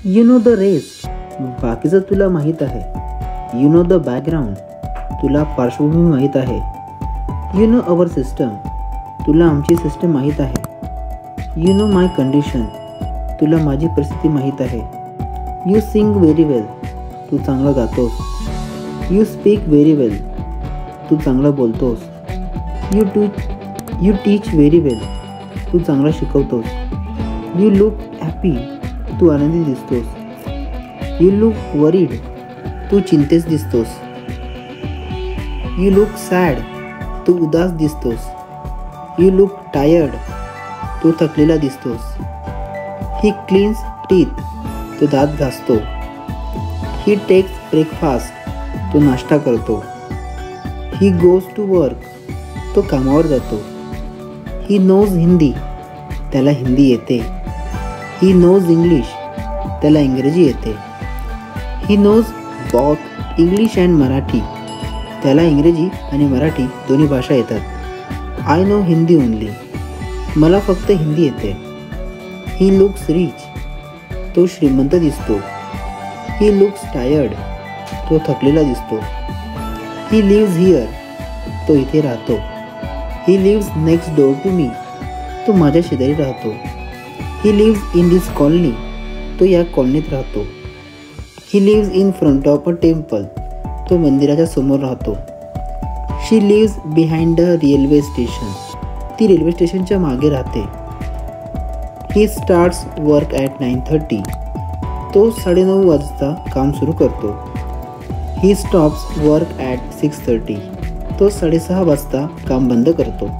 You know the race, बाकीचं तुला माहीत आहे. यू नो द बॅकग्राऊंड, तुला पार्श्वभूमी माहीत आहे. यू नो अवर सिस्टम, तुला आमची सिस्टम माहीत आहे. यू नो माय कंडिशन, तुला माझी परिस्थिती माहीत आहे. यू सिंग व्हेरी वेल, तू चांगलं गातोस. यू स्पीक व्हेरी वेल, तू चांगलं बोलतोस. यू टीच व्हेरी वेल, तू चांगलं शिकवतोस. यू लुक हॅपी, तू आनंदी दिसतोस. यू लुक वरीड, तू चिंतेत दिसतोस. यू लुक सॅड, तू उदास दिसतोस. यू लुक टायर्ड, तू थकलेला दिसतोस. ही क्लीन्स टीथ, तो दात घासतो. ही टेक्स ब्रेकफास्ट, तो नाश्ता करतो. ही गोज टू वर्क, तो कामावर जातो. ही नोज हिंदी, त्याला हिंदी येते. ही नोज इंग्लिश, त्याला इंग्रजी येते. He knows both English and Marathi, त्याला इंग्रजी आणि मराठी दोन्ही भाषा येतात. आय नो हिंदी ओनली, मला फक्त हिंदी येते. ही लुक्स रिच, तो श्रीमंत दिसतो. ही लुक्स टायर्ड, तो थकलेला दिसतो. ही लिव्ज हिअर, तो इथे राहतो. He lives next door to me, तो माझ्या शेजारी राहतो. He lives in this colony, तो या कॉलनीत राहतो. He lives in front of a temple, तो मंदिराच्या समोर राहतो. She lives behind the railway station, ती रेल्वे स्टेशनच्या मागे राहते. ही स्टार्ट्स वर्क ॲट 9:30, तो 9:30 वाजता काम सुरू करतो. ही स्टॉप्स वर्क ॲट 6:30, तो 6:30 वाजता काम बंद करतो.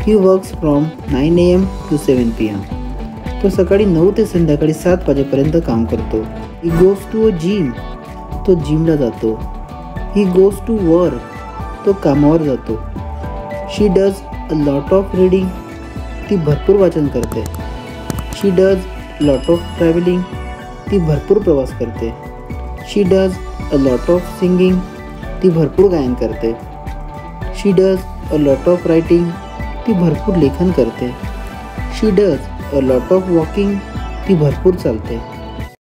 He works from 9 AM to 7 PM, तो सकाळी 9 ते संध्याकाळी 7 वाजेपर्यंत काम करतो. He goes to a gym, तो जिमला जातो. ही गोज टू वर्क, तो कामावर जातो. She does a lot of reading, ती भरपूर वाचन करते. She does lot of travelling, ती भरपूर प्रवास करते. She does a lot of singing, ती भरपूर गायन करते. She does a lot of writing, ती भरपूर लेखन करते. She does a lot of walking, ती भरपूर चालते.